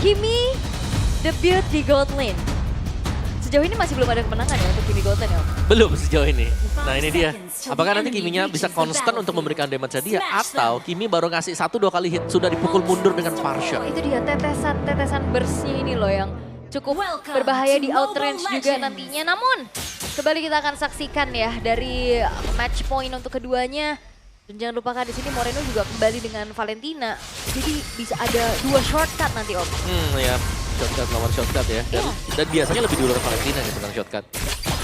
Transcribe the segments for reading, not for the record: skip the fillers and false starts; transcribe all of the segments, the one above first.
Kimi debut di gold lane. Sejauh ini masih belum ada kemenangan ya untuk Kimi gold lane ya? Belum sejauh ini. Nah ini dia. Apakah nanti Kiminya bisa konstan untuk memberikan damage dia atau Kimi baru ngasih 1-2 kali hit sudah dipukul mundur dengan partial. Itu dia tetesan burstnya ini loh yang cukup berbahaya di outrange juga nantinya. Namun kembali kita akan saksikan ya dari match point untuk keduanya. Dan jangan lupakan di sini Moreno juga kembali dengan Valentina. Jadi bisa ada 2 shortcut nanti Om. Ya. Shortcut lawan shortcut ya. Dan biasanya lebih dulu Valentina ya tentang shortcut.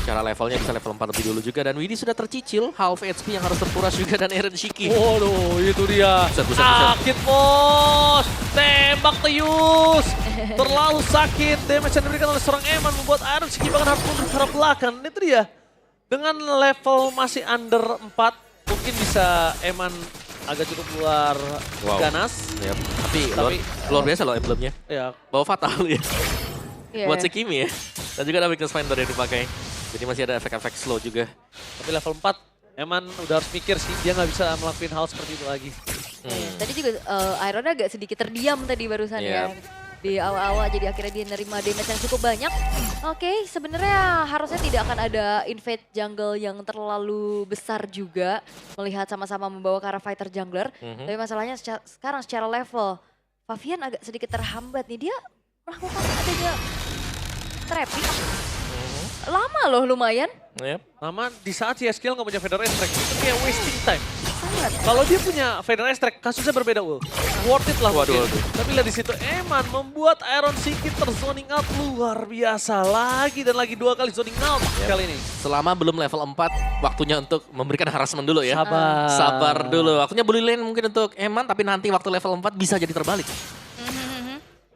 Secara levelnya bisa level 4 lebih dulu juga. Dan Widhi sudah tercicil, half HP yang harus terkuras juga dan Eren Shiki. Waduh, itu dia. Buset. Sakit bos. Tembak Teus. Terlalu sakit. Damage yang diberikan oleh seorang Eman membuat Eren Shiki bahkan harus mundur ke arah belakang. Itu dia. Dengan level masih under 4, mungkin bisa Eman agak cukup luar ganas. Yep. Tapi luar biasa loh emblemnya. Ya. Bawa fatal ya. Yeah. Buat si Kimi ya. Dan juga ada weakness finder yang dipakai. Jadi masih ada efek-efek slow juga. Tapi level 4, Eman udah harus mikir sih. Dia nggak bisa melakukan hal seperti itu lagi. Tadi juga Iron agak sedikit terdiam tadi barusan ya. Di awal-awal jadi akhirnya dia nerima damage yang cukup banyak. Oke, sebenarnya harusnya tidak akan ada invade jungle yang terlalu besar juga. Melihat sama-sama membawa ke arah fighter jungler. Tapi masalahnya sekarang secara level, Favian agak sedikit terhambat nih. Dia melakukan adanya trapping. Lama loh lumayan. Lama di saat si skill nggak punya Feather Strike, itu kayak wasting time. Sangat. Kalau dia punya Feather Strike, kasusnya berbeda Ul. Worth it lah mungkin. Tapi lihat di situ Eman membuat Iron Shiki terzoning out luar biasa. Lagi dan lagi 2 kali zoning out kali ini. Selama belum level 4, waktunya untuk memberikan harassment dulu ya. Sabar. Dulu. Waktunya bully lane mungkin untuk Eman, tapi nanti waktu level 4 bisa jadi terbalik.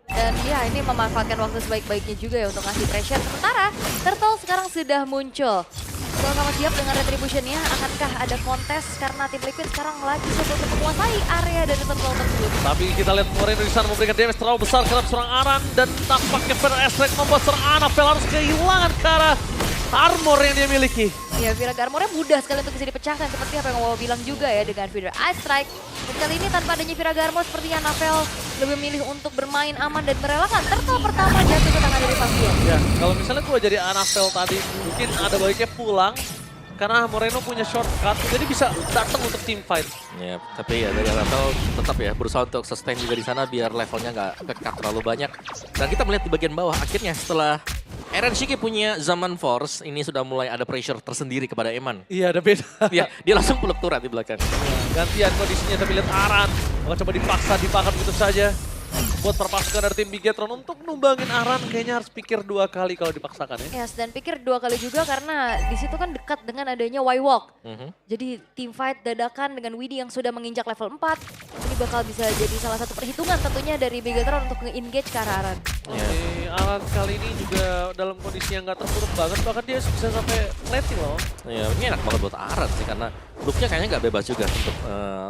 Dan ya ini memanfaatkan waktu sebaik-baiknya juga ya untuk ngasih pressure. Sementara Turtle sekarang sudah muncul. Sama siap dengan retributionnya, akankah ada kontes karena tim Liquid sekarang lagi coba untuk menguasai area dari Turtle tersebut. Tapi kita lihat Moreno di sana memberikan damage terlalu besar terhadap seorang Aran. Dan tampaknya Feather Strike membuat seorang Anafel harus kehilangan ke arah armor yang dia miliki. Ya, Vira Garmornya mudah sekali untuk bisa dipecahkan seperti apa yang Wawa bilang juga ya dengan Feather Ice Strike. Dan kali ini tanpa adanya Vira Garmor sepertinya Anafel lebih memilih untuk bermain aman dan merelakan Turtle pertama jatuh ke tangan dari Favian. Ya, kalau misalnya gue jadi Anafel tadi, mungkin ada baiknya pulang. Karena Moreno punya shortcut, jadi bisa datang untuk team fight. Ya, tapi ya dari level tetap ya berusaha untuk sustain juga di sana biar levelnya nggak kekat terlalu banyak. Dan kita melihat di bagian bawah akhirnya setelah Eren Shiki punya Zaman Force, ini sudah mulai ada pressure tersendiri kepada Eman. Iya, ada beda. Ya, dia langsung peluk turret di belakang. Gantian kondisinya, tapi lihat Aran. Bakal coba dipaksa, dipakar begitu saja. Buat perpasukan dari tim Bigetron untuk numbangin Aran, kayaknya harus pikir 2 kali kalau dipaksakan ya. Yes, dan pikir 2 kali juga karena di situ kan dekat dengan adanya Y-Walk. Jadi team fight dadakan dengan Widhi yang sudah menginjak level 4. Ini bakal bisa jadi salah satu perhitungan tentunya dari Bigetron untuk nge-engage ke arah Aran. Oke, Aran kali ini juga dalam kondisi yang gak terpuruk banget, bahkan dia bisa sampai plating loh. Ya, ini enak banget buat Aran sih karena looknya kayaknya nggak bebas juga untuk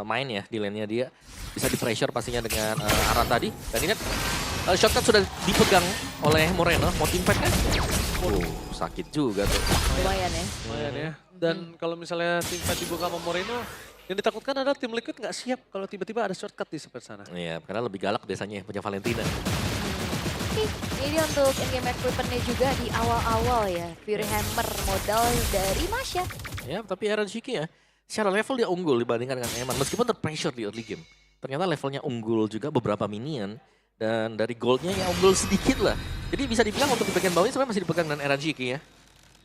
main ya di lane-nya dia. Bisa di pressure pastinya dengan Aran tadi. Dan ini shortcut sudah dipegang oleh Moreno. Mau team fight kan? Sakit juga tuh. Lumayan ya. Lumayan ya. Dan kalau misalnya tim fight dibuka sama Moreno, yang ditakutkan adalah tim Liquid nggak siap kalau tiba-tiba ada shortcut di sebelah sana. Iya, karena lebih galak biasanya punya Valentina. Ini dia untuk in-game equipment-nya juga di awal-awal ya. Fury Hammer modal dari Masya. Ya, tapi Eren Shiki ya, secara level dia unggul dibandingkan dengan Eman. Meskipun terpressure di early game. Ternyata levelnya unggul juga beberapa minion. Dan dari goldnya ya unggul sedikit lah. Jadi bisa dibilang untuk di bagian bawahnya sebenarnya masih dipegang dengan Eren Shiki ya.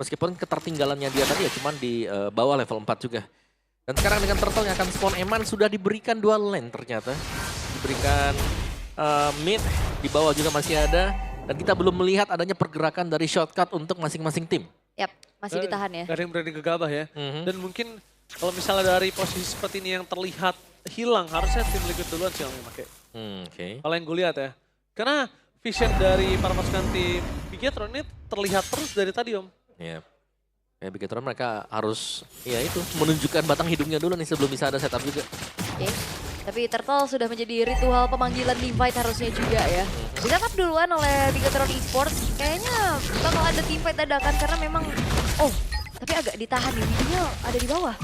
Meskipun ketertinggalannya dia tadi ya cuman di bawah level 4 juga. Dan sekarang dengan Turtle yang akan spawn Eman sudah diberikan 2 lane ternyata. Diberikan mid, di bawah juga masih ada. Dan kita belum melihat adanya pergerakan dari shortcut untuk masing-masing tim. Yap, masih ditahan ya. Gak ada yang berani gegabah ya. Dan mungkin kalau misalnya dari posisi seperti ini yang terlihat hilang, harusnya tim Liquid duluan sih yang pakai. Kalau yang gue lihat ya. Karena vision dari para pasukan tim Bigetron ini terlihat terus dari tadi Om. Iya. Kayak Bigetron mereka harus ya itu menunjukkan batang hidungnya dulu nih sebelum bisa ada setup juga. Oke. Tapi Turtle sudah menjadi ritual pemanggilan team fight harusnya juga ya. Di-setup duluan oleh Bigetron Esports. Kayaknya bakal ada team fight dadakan karena memang Tapi agak ditahan nih, Widinya ada di bawah.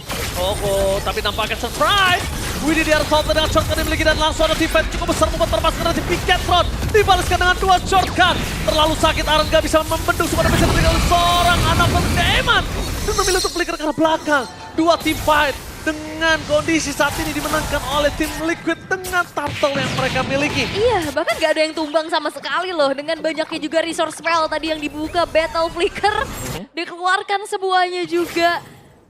Tapi nampaknya surprise. Widhi di arah top dengan shotgun dimiliki dan langsung ada defense cukup besar membuat terpaskan dari Piketron. Dibalaskan dengan 2 shotgun. Terlalu sakit, Aaron gak bisa membendung semua damage yang diberikan oleh seorang anak Eman. Dan memilih untuk flicker ke arah belakang. 2 team fight dengan kondisi saat ini dimenangkan oleh tim Liquid dengan turtle yang mereka miliki. Iya, bahkan gak ada yang tumbang sama sekali loh. Dengan banyaknya juga resource spell tadi yang dibuka, battle flicker. Dikeluarkan semuanya juga.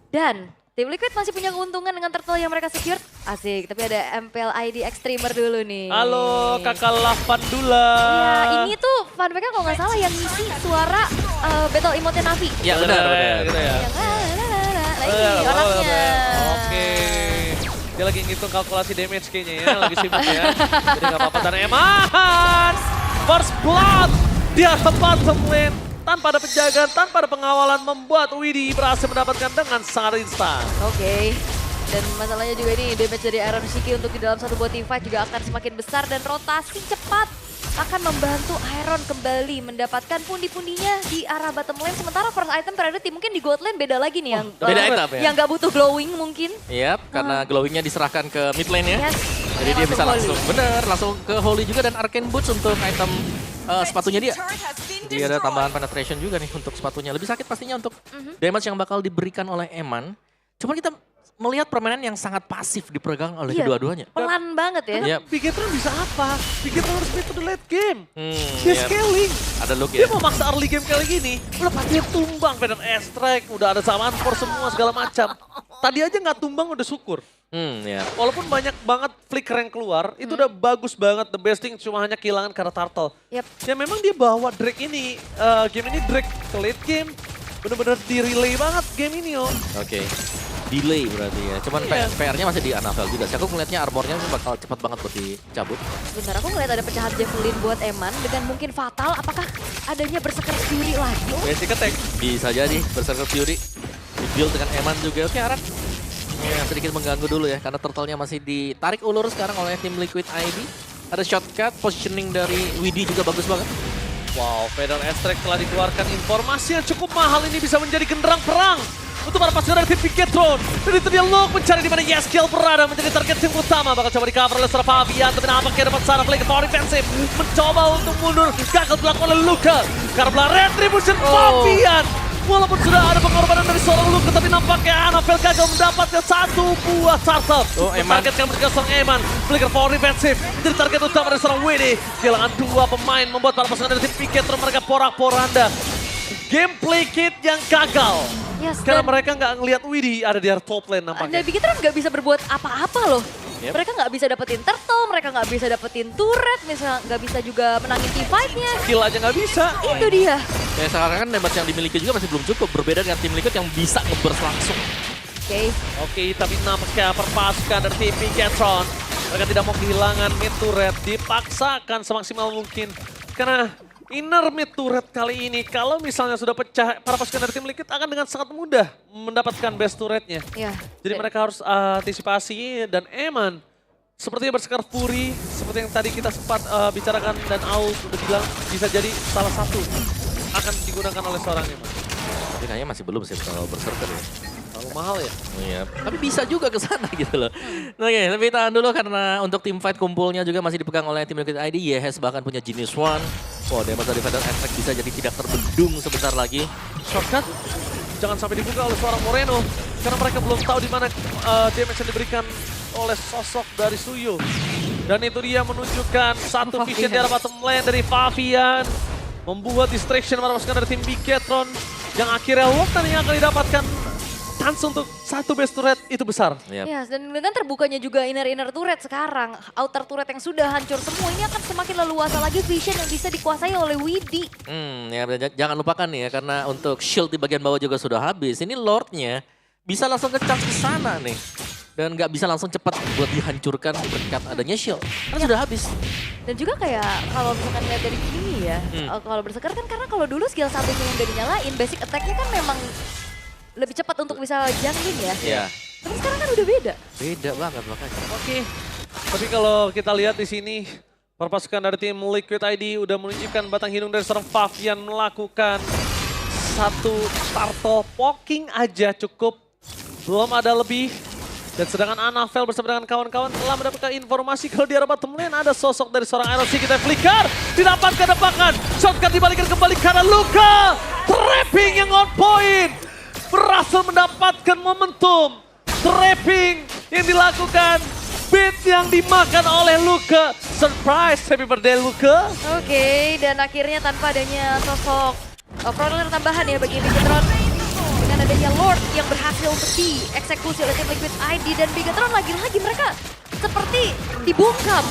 Dan tim Liquid masih punya keuntungan dengan turtle yang mereka secure. Asik, tapi ada MPL ID Extremer dulu nih. Halo kakak Lavandula. Iya, ini tuh fun fact-nya kalau nggak salah yang ngisi suara battle emote Navi. Ya benar. Gitu ya. Yang nah ini orangnya. Oke. Dia lagi ngitung kalkulasi damage kayaknya ya, lagi sibuk ya. Jadi gak apa-apa. Dan Eman, first blood di atas bottom lane. Tanpa ada penjagaan, tanpa ada pengawalan membuat Widhi berhasil mendapatkan dengan sangat instan. Oke. Dan masalahnya juga ini damage dari Iron Shiki untuk di dalam satu buah team fight juga akan semakin besar dan rotasi cepat akan membantu Iron kembali mendapatkan pundi-pundinya di arah bottom lane. Sementara first item priority mungkin di gold lane beda lagi nih yang Beda item ya? yang nggak butuh glowing mungkin. Yap, karena glowingnya diserahkan ke mid lane ya. Yes. Jadi dia bisa Holy. langsung ke Holy juga dan Arcane Boots untuk item sepatunya dia. Jadi ada tambahan penetration juga nih untuk sepatunya. Lebih sakit pastinya untuk damage yang bakal diberikan oleh Eman. Cuman kita melihat permainan yang sangat pasif dipegang oleh Iya. kedua-duanya. Pelan banget ya. Yap. Piketron bisa apa? Piketron harus play to the late game. Dia Yap. scaling. Ada look Dia ya. mau maksa early game kali gini, udah pasti tumbang, Venom S-Track, udah ada samaan for semua segala macam. Tadi aja nggak tumbang udah syukur. Ya. Walaupun banyak banget flicker yang keluar, itu udah bagus banget. The best thing cuma hanya kehilangan karena turtle. Yap. Ya memang dia bawa Drake ini, game ini Drake ke late game. Bener-bener di-relay banget game ini, Oke. Delay berarti ya. Cuman Iya. PR-nya masih di Annabelle juga. Aku ngeliatnya armornya bakal cepat banget buat dicabut. Sebentar aku ngeliat ada pecahan Javelin buat Eman dengan mungkin fatal. Apakah adanya Berserker Fury lagi? Basic attack. Bisa jadi Berserker Fury. Di-build dengan Eman juga. Oke Aran. Ya, sedikit mengganggu dulu ya. Karena turtle-nya masih ditarik ulur sekarang oleh tim Liquid ID. Ada shortcut, positioning dari Widhi juga bagus banget. Wow, Venom S-Track telah dikeluarkan informasi yang cukup mahal ini bisa menjadi genderang perang. Untuk para pasukan dari tim Piketron. Dan itu dia Luke mencari di mana Yeskiel berada menjadi target tim utama. Bakal coba di cover oleh seorang Fabian. Tapi nampaknya dapat sana play ke power defensive. Mencoba untuk mundur. Gagal dilakukan oleh Luka. Karena retribution Fabian. Walaupun sudah ada pengorbanan dari seorang Luka. Tapi nampaknya Annabelle gagal mendapatkan satu buah turtle. Oh, Eman. Targetkan mereka seorang Eman. Flicker power defensive. Menjadi target utama dari seorang Widhi. Kehilangan 2 pemain membuat para pasukan dari tim Piketron mereka porak-poranda. Gameplay kit yang gagal. Yes, Karena dan mereka nggak ngelihat Widhi ada di top lane nampaknya. dan Piketron nggak bisa berbuat apa-apa loh. Yep. Mereka nggak bisa dapetin turtle, mereka nggak bisa dapetin turret, misalnya nggak bisa juga menangin team fight-nya. Skill aja nggak bisa. Itu dia. Ya sekarang kan damage yang dimiliki juga masih belum cukup. Berbeda dengan tim Liquid yang bisa nge-burst langsung. Oke. Tapi nampaknya perpasukan dari tim Piketron. Mereka tidak mau kehilangan mid turret. Dipaksakan semaksimal mungkin. Karena inner mid turret kali ini, kalau misalnya sudah pecah, para pasukan dari tim Liquid akan dengan sangat mudah mendapatkan best turretnya. Ya. Jadi mereka harus antisipasi dan Eman sepertinya Berserker Fury, seperti yang tadi kita sempat bicarakan dan Aus udah bilang bisa jadi salah satu akan digunakan oleh seorang Eman. Tapi kayaknya masih belum sih kalau Berserker ya. Terlalu mahal ya? Iya, tapi bisa juga ke sana gitu loh. Oke, tapi tahan dulu karena untuk tim fight kumpulnya juga masih dipegang oleh tim Liquid ID. Yes, bahkan punya Genius One. Wow, damage dari Venom Attack bisa jadi tidak terbendung sebentar lagi. Shortcut jangan sampai dibuka oleh seorang Moreno karena mereka belum tahu di mana damage yang diberikan oleh sosok dari Suyo. Dan itu dia menunjukkan satu vision di arah bottom lane dari Fabian. Membuat distraction para pasukan dari tim Piketron yang akhirnya Loktan yang akan didapatkan chance untuk satu best turret itu besar. Yep. Ya, dan dengan terbukanya juga inner turret sekarang, outer turret yang sudah hancur semua, ini akan semakin leluasa lagi vision yang bisa dikuasai oleh Widhi. Ya jangan lupakan nih ya, karena untuk shield di bagian bawah juga sudah habis. Ini Lordnya bisa langsung ngecas ke sana nih. Dan nggak bisa langsung cepat buat dihancurkan berkat adanya shield. Karena sudah habis. Dan juga kayak kalau misalkan lihat dari ini ya, kalau Berserker kan karena kalau dulu skill satunya yang udah dinyalain, basic attack-nya kan memang lebih cepat untuk bisa jungling ya. Iya. Tapi sekarang kan udah beda. Beda banget makanya. Oke. Tapi kalau kita lihat di sini perpasukan dari tim Liquid ID udah menunjukkan batang hidung dari seorang Fabian melakukan satu turtle poking aja cukup. Belum ada lebih. Dan sedangkan Anavel bersama dengan kawan-kawan telah mendapatkan informasi kalau di arah bottom lane ada sosok dari seorang Iron Sheik. Kita flicker, didapatkan depakan. Shotgun dibalikan kembali karena Luka. Trapping yang on point. Berhasil mendapatkan momentum. Trapping yang dilakukan. Beat yang dimakan oleh Luka. Surprise, happy birthday Luka. Oke, dan akhirnya tanpa adanya sosok prowler tambahan ya bagi Bigetron. Dengan adanya Lord yang berhasil untuk dieksekusi oleh tim Liquid ID dan Bigetron lagi-lagi mereka seperti dibungkam.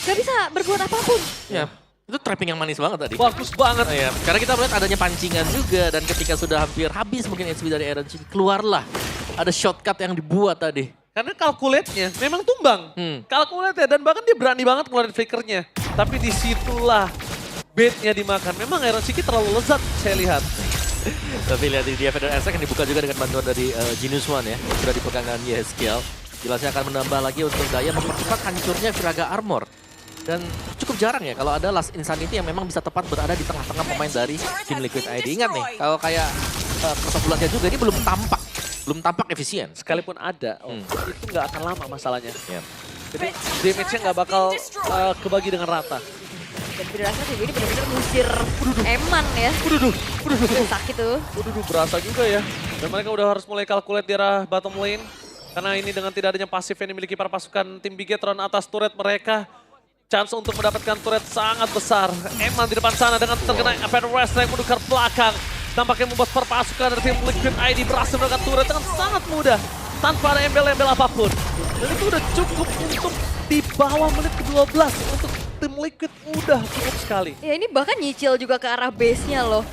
Gak bisa berbuat apapun. Ya, itu trapping yang manis banget tadi. Bagus banget. Ya, karena kita melihat adanya pancingan juga dan ketika sudah hampir habis mungkin HP dari Iron Sheik, keluarlah ada shortcut yang dibuat tadi. Karena kalkulatnya memang tumbang. Kalkulatnya dan bahkan dia berani banget ngeluarin flickernya. Tapi disitulah baitnya dimakan. Memang Iron Sheik terlalu lezat saya lihat. Tapi lihat di Feather Attack yang dibuka juga dengan bantuan dari Genius One ya. Sudah dipegang dengan YSKL. Jelasnya akan menambah lagi untuk daya mempercepat hancurnya Viraga Armor. Dan cukup jarang ya kalau ada Last Insanity yang memang bisa tepat berada di tengah-tengah pemain dari tim Liquid ID. Ingat nih, kalau kayak persebulannya juga ini belum tampak. Belum tampak efisien. Sekalipun ada, itu nggak akan lama masalahnya. Ya. Jadi damage-nya nggak bakal kebagi dengan rata. Dan Federasi ini benar-benar ngusir Eman ya. Sakit tuh. Berasa juga ya. Dan mereka udah harus mulai kalkulate di arah bottom lane. Karena ini dengan tidak adanya pasif yang dimiliki para pasukan tim Bigetron atas turret mereka. Chance untuk mendapatkan turret sangat besar. Eman di depan sana dengan terkena Feather Attack menukar belakang. Nampaknya membuat perpasukan dari tim Liquid ID berhasil mendapatkan turret dengan sangat mudah. Tanpa ada embel-embel apapun. Dan itu udah cukup untuk di bawah menit ke-12 untuk tim Liquid udah cukup sekali. Ya ini bahkan nyicil juga ke arah base-nya loh.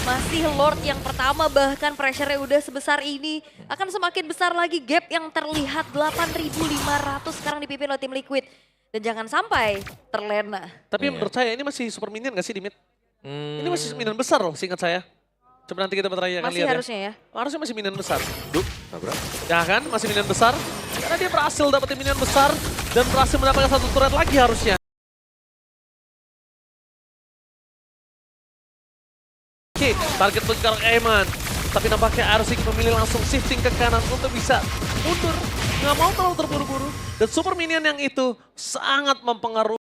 Masih Lord yang pertama bahkan pressure-nya udah sebesar ini. Akan semakin besar lagi gap yang terlihat 8.500 sekarang dipimpin oleh tim Liquid. Dan jangan sampai terlena. Tapi menurut saya ini masih super minion gak sih di mid? Ini masih minion besar loh seingat saya. Coba nanti kita bentar akan Masih lihat harusnya ya. Harusnya masih minion besar. Nabrak. Ya kan, masih minion besar. Karena dia berhasil dapetin minion besar dan berhasil mendapatkan satu turret lagi harusnya. Oke, target untuk sekarang Eman. Tapi nampaknya Iron Sheik memilih langsung shifting ke kanan untuk bisa mundur. Nggak mau terlalu terburu-buru. Dan super minion yang itu sangat mempengaruhi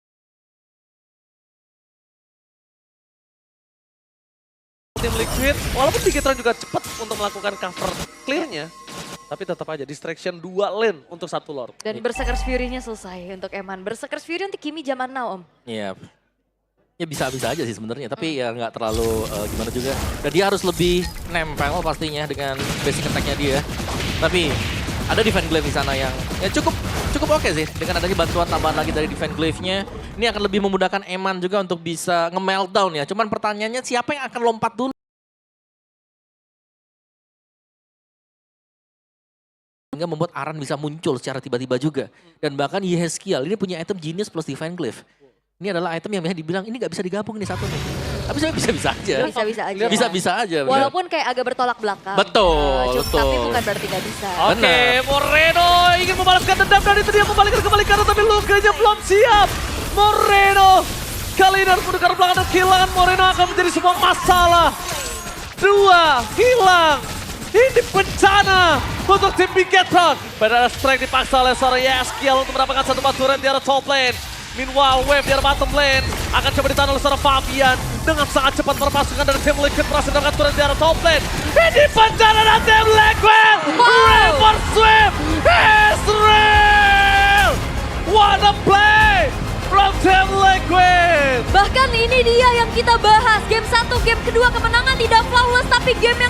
tim Liquid. Walaupun Bigetron juga cepat untuk melakukan cover clear-nya. Tapi tetap aja distraction 2 lane untuk satu Lord. Dan Berserker's Fury-nya selesai untuk Eman. Berserker's Fury untuk Kimi zaman now Om. Iya. Ya bisa-bisa aja sih sebenarnya, tapi ya nggak terlalu gimana juga. Dan dia harus lebih nempel pastinya dengan basic attack-nya dia. Tapi ada Divine Glaive di sana yang ya cukup oke sih. Dengan adanya bantuan tambahan lagi dari Divine Glaive-nya, ini akan lebih memudahkan Eman juga untuk bisa nge-meltdown ya. Cuman pertanyaannya siapa yang akan lompat dulu? Sehingga membuat Aran bisa muncul secara tiba-tiba juga. Dan bahkan Yehezkiel ini punya item Genius plus Divine Glaive. Ini adalah item yang biasa dibilang ini nggak bisa digabung nih satu nih. Tapi saya bisa-bisa aja. Bisa-bisa aja. Bisa-bisa aja. bener. Walaupun kayak agak bertolak belakang. Betul, Tapi betul. bukan berarti nggak bisa. Oke, Benar. Moreno ingin membalaskan dendam dan itu dia membalikkan kembali kanan tapi Lukanya belum siap. Moreno kali ini harus menukar belakang dan kehilangan Moreno akan menjadi sebuah masalah. 2 hilang. Ini bencana untuk tim Bigetron. Pada strike dipaksa oleh seorang Yeskiel untuk mendapatkan satu turret di arah top lane. Meanwhile, Wave di arah bottom lane akan coba ditahan oleh seorang Fabian. Dengan sangat cepat perpasukan dari tim Liquid berhasil mendapatkan turret di arah top lane. Ini bencana dari tim Liquid. River Swift is real. What a play from Team Liquid. Bahkan ini dia yang kita bahas. Game 1, game kedua kemenangan tidak flawless tapi game yang